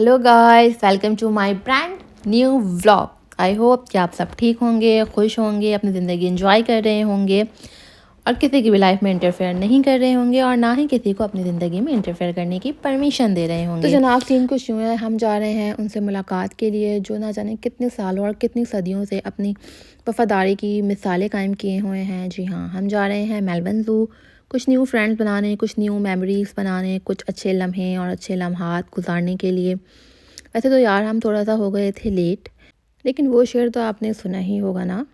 Hello guys, welcome to my brand new vlog. I hope कि आप सब ठीक होंगे, खुश होंगे, अपनी ज़िंदगी एंजॉय कर रहे होंगे और किसी की भी लाइफ में इंटरफेयर नहीं कर रहे होंगे और ना ही किसी को अपनी ज़िंदगी में इंटरफेयर करने की परमिशन दे रहे होंगे। तो जनाब सीन कुछ यूँ है, हम जा रहे हैं उनसे मुलाकात के लिए जो ना जाने कितने सालों और कितनी सदियों से अपनी वफादारी की मिसालें कायम किए हुए हैं। जी हाँ, हम जा रहे हैं मेलबर्न ज़ू कुछ न्यू फ्रेंड्स बनाने, कुछ न्यू मेमोरीज़ बनाने, कुछ अच्छे लम्हे और अच्छे लम्हात गुजारने के लिए। वैसे तो यार हम थोड़ा सा हो गए थे लेट, लेकिन वो शेर तो आपने सुना ही होगा ना,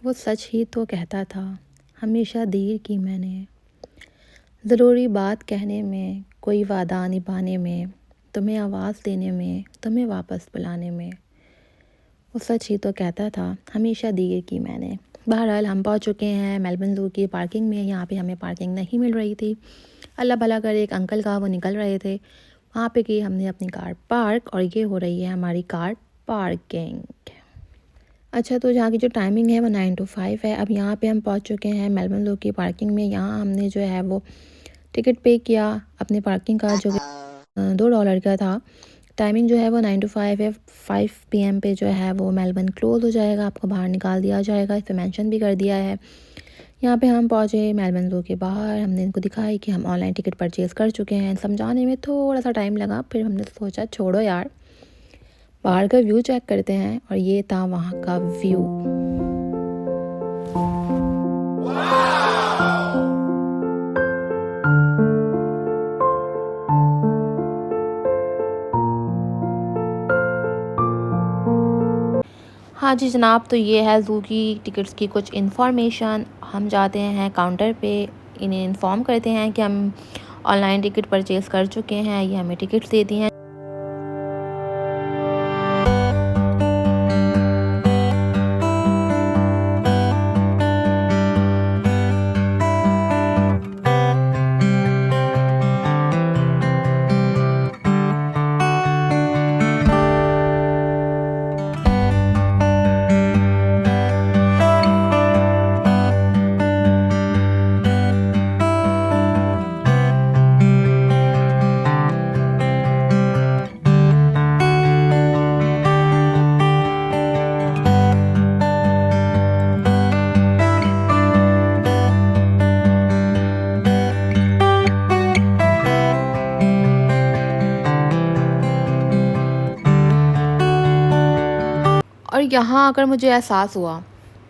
वो सच ही तो कहता था, हमेशा देर की मैंने ज़रूरी बात कहने में, कोई वादा निभाने में, तुम्हें आवाज़ देने में, तुम्हें वापस बुलाने में। वो सच ही तो कहता था, हमेशा देर की मैंने। बहरहाल हम पहुंच चुके हैं मेलबर्न ज़ू की पार्किंग में। यहाँ पे हमें पार्किंग नहीं मिल रही थी। अल्लाह भला करे, एक अंकल का वो निकल रहे थे। वहाँ पे की हमने अपनी कार पार्क और ये हो रही है हमारी कार पार्किंग। अच्छा, तो यहाँ की जो टाइमिंग है वो 9 to 5 है। अब यहाँ पे हम पहुँच चुके हैं मेलबर्न ज़ू की पार्किंग में। यहाँ हमने जो है वो टिकट पे किया अपनी पार्किंग का, जो $2 का था। टाइमिंग जो है वो 9 to 5 है। 5 PM पे जो है वो मेलबर्न क्लोज़ हो जाएगा, आपको बाहर निकाल दिया जाएगा। इस पर मैंशन भी कर दिया है। यहाँ पे हम पहुँचे मेलबर्न ज़ू के बाहर। हमने इनको दिखाई कि हम ऑनलाइन टिकट परचेज़ कर चुके हैं। समझाने में थोड़ा सा टाइम लगा, फिर हमने सोचा छोड़ो यार, बाहर का व्यू चेक करते हैं। और ये था वहाँ का व्यू। हाँ जी जनाब, तो ये है ज़ू की टिकट्स की कुछ इन्फॉर्मेशन। हम जाते हैं काउंटर पे, इन्हें इन्फॉर्म करते हैं कि हम ऑनलाइन टिकट परचेज़ कर चुके हैं। ये हमें टिकट्स देती हैं। और यहाँ आकर मुझे एहसास हुआ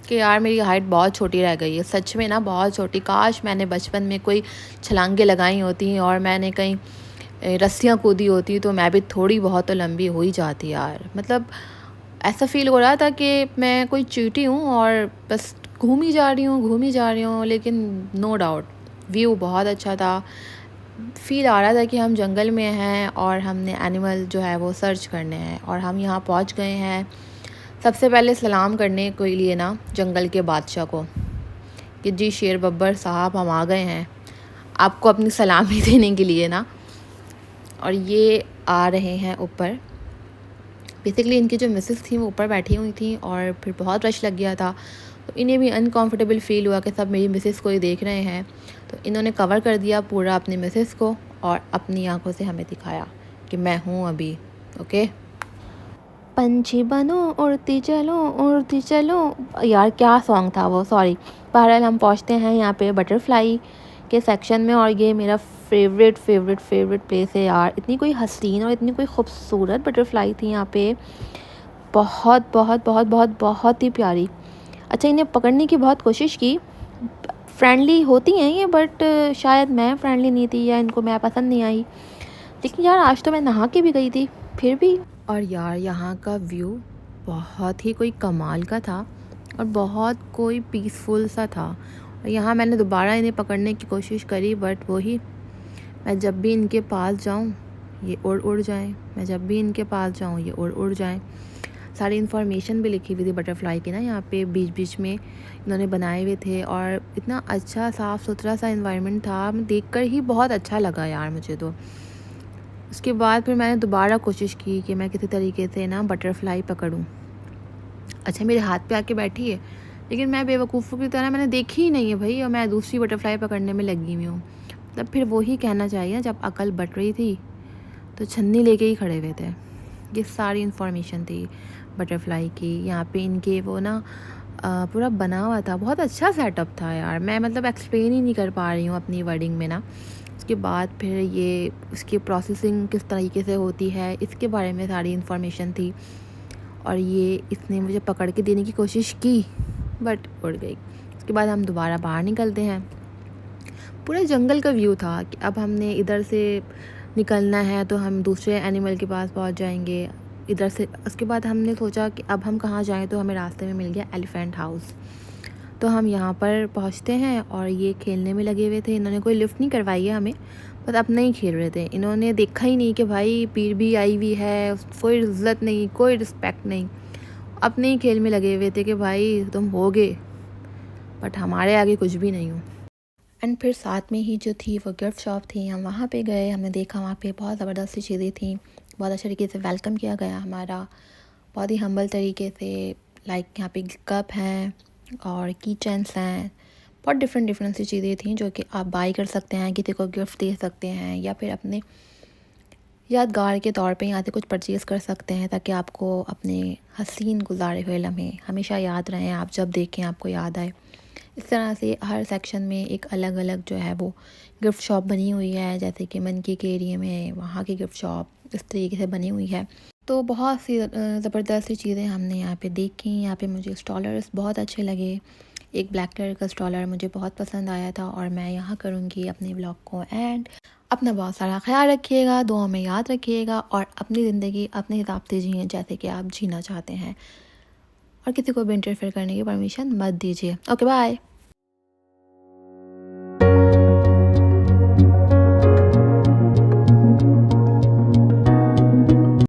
कि यार मेरी हाइट बहुत छोटी रह गई है। सच में ना बहुत छोटी। काश मैंने बचपन में कोई छलांगे लगाई होती और मैंने कहीं रस्सियाँ कूदी होती तो मैं भी थोड़ी बहुत तो लंबी हो ही जाती यार। मतलब ऐसा फ़ील हो रहा था कि मैं कोई चींटी हूँ और बस घूम ही जा रही हूँ। लेकिन नो डाउट व्यू बहुत अच्छा था। फ़ील आ रहा था कि हम जंगल में हैं और हमने एनिमल जो है वो सर्च करने हैं। और हम यहाँ पहुँच गए हैं। सबसे पहले सलाम करने के लिए ना जंगल के बादशाह को कि जी शेर बब्बर साहब, हम आ गए हैं आपको अपनी सलामी देने के लिए ना। और ये आ रहे हैं ऊपर। बेसिकली इनकी जो मिसेस थी वो ऊपर बैठी हुई थी और फिर बहुत रश लग गया था, तो इन्हें भी अनकंफर्टेबल फ़ील हुआ कि सब मेरी मिसेस को ही देख रहे हैं। तो इन्होंने कवर कर दिया पूरा अपनी मिसेस को और अपनी आंखों से हमें दिखाया कि मैं हूँ अभी। ओके, पंछी बनो उड़ती चलो। यार क्या सॉन्ग था वो, सॉरी। बहरहाल हम पहुँचते हैं यहाँ पे बटरफ्लाई के सेक्शन में और ये मेरा फेवरेट प्लेस है यार। इतनी कोई हसीन और इतनी कोई खूबसूरत बटरफ्लाई थी यहाँ पे, बहुत ही प्यारी। अच्छा, इन्हें पकड़ने की बहुत कोशिश की। फ्रेंडली होती हैं ये, बट शायद मैं फ्रेंडली नहीं थी या इनको मैं पसंद नहीं आई। लेकिन यार आज तो मैं नहा के भी गई थी फिर भी। और यार यहाँ का व्यू बहुत ही कोई कमाल का था और बहुत कोई पीसफुल सा था। और यहाँ मैंने दोबारा इन्हें पकड़ने की कोशिश करी, बट वही, मैं जब भी इनके पास जाऊँ ये उड़ जाएं, मैं जब भी इनके पास जाऊँ ये उड़ जाएं। सारी इन्फॉर्मेशन भी लिखी हुई थी बटरफ्लाई की ना, यहाँ पे बीच में इन्होंने बनाए हुए थे। और इतना अच्छा साफ़ सुथरा सा इन्वायरमेंट था, देखकर ही बहुत अच्छा लगा यार मुझे तो। उसके बाद फिर मैंने दोबारा कोशिश की कि मैं किसी तरीके से ना बटरफ्लाई पकड़ूं। अच्छा, मेरे हाथ पे आके बैठी है, लेकिन मैं बेवकूफ़ों की तरह मैंने देखी ही नहीं है भाई, और मैं दूसरी बटरफ्लाई पकड़ने में लगी हुई हूँ। तब फिर वही कहना चाहिए, जब अकल बट रही थी तो छन्नी लेके ही खड़े हुए थे। ये सारी इन्फॉर्मेशन थी बटरफ्लाई की। यहाँ पे इनके वो ना पूरा बना हुआ था, बहुत अच्छा सेटअप था यार। मैं मतलब एक्सप्लेन ही नहीं कर पा रही हूँ अपनी वर्डिंग में ना। उसके बाद फिर ये उसकी प्रोसेसिंग किस तरीके से होती है इसके बारे में सारी इन्फॉर्मेशन थी। और ये इसने मुझे पकड़ के देने की कोशिश की बट उड़ गई। उसके बाद हम दोबारा बाहर निकलते हैं। पूरे जंगल का व्यू था कि अब हमने इधर से निकलना है तो हम दूसरे एनिमल के पास पहुंच जाएंगे इधर से। उसके बाद हमने सोचा कि अब हम कहाँ जाएं, तो हमें रास्ते में मिल गया एलिफेंट हाउस। तो हम यहाँ पर पहुँचते हैं और ये खेलने में लगे हुए थे। इन्होंने कोई लिफ्ट नहीं करवाई है हमें, बस अपने ही खेल रहे थे। इन्होंने देखा ही नहीं कि भाई पीर भी आई हुई है, कोई इज्जत नहीं, कोई रिस्पेक्ट नहीं, अपने ही खेल में लगे हुए थे कि भाई तुम होगे बट हमारे आगे कुछ भी नहीं हो। एंड फिर साथ में ही जो थी वो गिफ्ट शॉप थी, हम वहाँ पे गए। हमने देखा वहाँ पे बहुत ज़बरदस्त सी चीज़ें थी, बहुत अच्छे तरीके से वेलकम किया गया हमारा, बहुत ही हम्बल तरीके से। लाइक यहाँ पे कप हैं और की चेन्स हैं, बहुत डिफरेंट सी चीज़ें थी जो कि आप बाई कर सकते हैं, किसी को गिफ्ट दे सकते हैं या फिर अपने यादगार के तौर पे यहाँ से कुछ परचेज़ कर सकते हैं ताकि आपको अपने हसीन गुजारे हुए लम्हे हमेशा याद रहें, आप जब देखें आपको याद आए। इस तरह से हर सेक्शन में एक अलग अलग जो है वो गिफ्ट शॉप बनी हुई है, जैसे कि मनकी के एरिया में वहाँ की गिफ्ट शॉप इस तरीके से बनी हुई है। तो बहुत सी ज़बरदस्त सी चीज़ें हमने यहाँ पे देखी। यहाँ पे मुझे स्टॉलर्स बहुत अच्छे लगे। एक ब्लैक कलर का स्टॉलर मुझे बहुत पसंद आया था और मैं यहाँ करूँगी अपने ब्लॉग को एंड। अपना बहुत सारा ख्याल रखिएगा, दुआ में याद रखिएगा और अपनी ज़िंदगी अपने हिसाब से जिए जैसे कि आप जीना चाहते हैं और किसी को भी इंटरफेयर करने की परमिशन मत दीजिए। Okay bye.